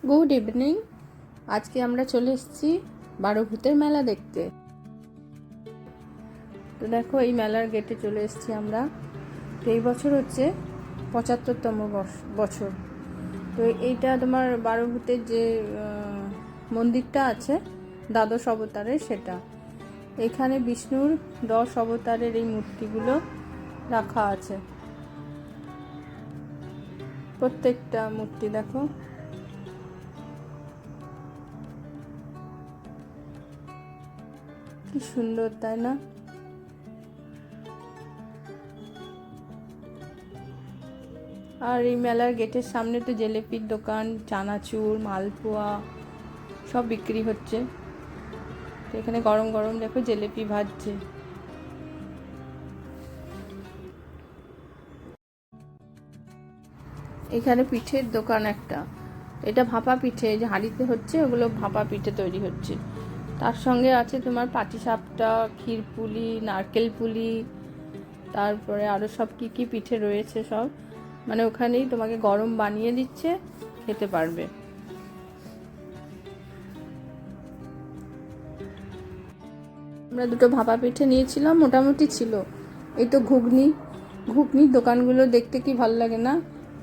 Good evening. আজকে আমরা চলে এসেছি বারোভূতের মেলা দেখতে। তো দেখো, এই মেলার গেটে চলে এসেছি আমরা। তো এই বছর হচ্ছে ৭৫তম বছর। তো এইটা তোমার বারোভূতের যে মন্দিরটা আছে দ্বাদশ অবতারের, সেটা এখানে বিষ্ণুর 10 অবতারের এই মূর্তিগুলো রাখা আছে। প্রত্যেকটা মূর্তি দেখো, কি সুন্দর, তাই না? আর এই মেলার গেটের সামনে তো জিলেপির দোকান, চানাচুর, মালপোয়া সব বিক্রি হচ্ছে। তো এখানে গরম গরম দেখো জিলেপি ভাজছে। এখানে পিঠের দোকান একটা, এটা ভাপা পিঠে, যে হাঁড়িতে হচ্ছে ওগুলো ভাপা পিঠে তৈরি হচ্ছে। তার সঙ্গে আছে তোমার পাটিসাপটা, ক্ষীরপুলি, নারকেল পুলি, তারপরে আরও সব কী কী পিঠে রয়েছে সব, মানে ওখানেই তোমাকে গরম বানিয়ে দিচ্ছে, খেতে পারবে। আমরা দুটো ভাপা পিঠে নিয়েছিলাম, মোটামুটি ছিল। এই তো ঘুগনির দোকানগুলো দেখতে কি ভালো লাগে না?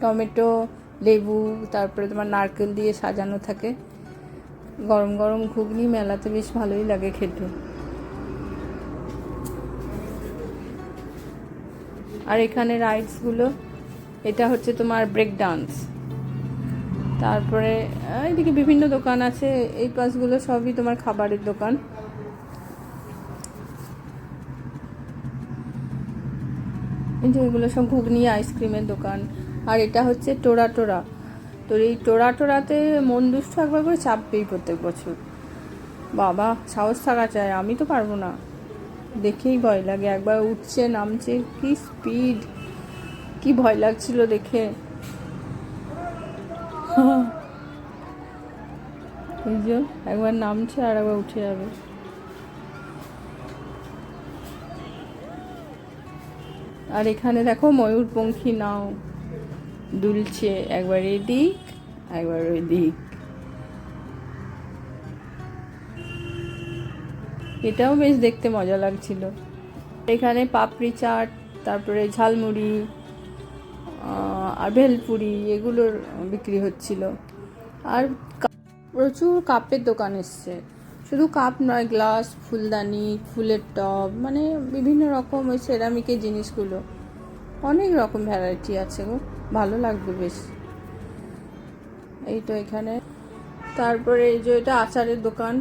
টমেটো, লেবু, তারপরে তোমার নারকেল দিয়ে সাজানো থাকে। গরম গরম ঘুগনি মেলাতে বেশ ভালোই লাগে খেতে। আর এখানে রাইডসগুলো, এটা হচ্ছে তোমার ব্রেক ডান্স। তারপরে এইদিকে বিভিন্ন দোকান আছে, এই পাশগুলো সবই তোমার খাবারের দোকান। এই যে এগুলো সব ঘুগনি, আইসক্রিমের দোকান। আর এটা হচ্ছে টোরা। তো এই টোরাতে মন দুষ্ট একবার করে চাপবেই প্রত্যেক বছর। বাবা, সাহস থাকা চায়, আমি তো পারবো না, দেখেই ভয় লাগে। একবার উঠছে নামছে, কি স্পিড, কি ভয় লাগছিল দেখে। এই যে একবার নামছে আর একবার উঠে যাবে। আর এখানে দেখো ময়ূরপঙ্খী নাও দুলছে, একবার এদিক একবার ওই দিক। এটাও বেশ দেখতে মজা লাগছিল। এখানে পাপড়ি চাট, তারপরে ঝালমুড়ি আর ভেলপুরি এগুলোর বিক্রি হচ্ছিল। আর প্রচুর কাপের দোকান এসছে, শুধু কাপ নয়, গ্লাস, ফুলদানি, ফুলের টব, মানে বিভিন্ন রকম ওই সেরামিকের জিনিসগুলো, অনেক রকম ভ্যারাইটি আছে গো, ভালো লাগবে বেশ। এই তো এখানে, তারপরে এই যে এটা আচারের দোকান,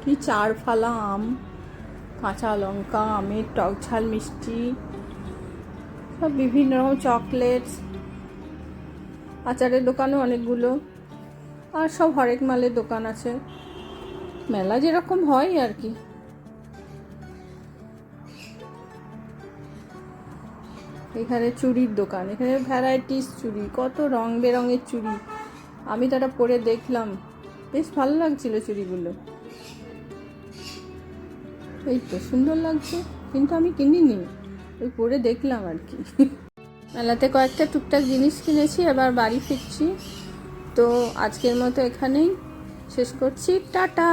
কি চার ফালা আম, কাঁচা লঙ্কা, আমের টক ঝাল মিষ্টি, সব বিভিন্ন রকম চকলেটস। আচারের দোকানও অনেকগুলো, আর সব হরেক মালের দোকান আছে, মেলা যেরকম হয় আর কি। এখানে চুড়ির দোকান, এখানে ভ্যারাইটিস চুড়ি, কত রং বেরঙের চুড়ি। আমি তো এটা পরে দেখলাম, বেশ ভালো লাগছিল চুড়িগুলো। এই তো সুন্দর লাগছে, কিন্তু আমি কিনিনি, ওই পরে দেখলাম আর কি। মেলাতে কয়েকটা টুকটাক জিনিস কিনেছি, এবার বাড়ি ফিরছি। তো আজকের মতো এখানেই শেষ করছি, টাটা।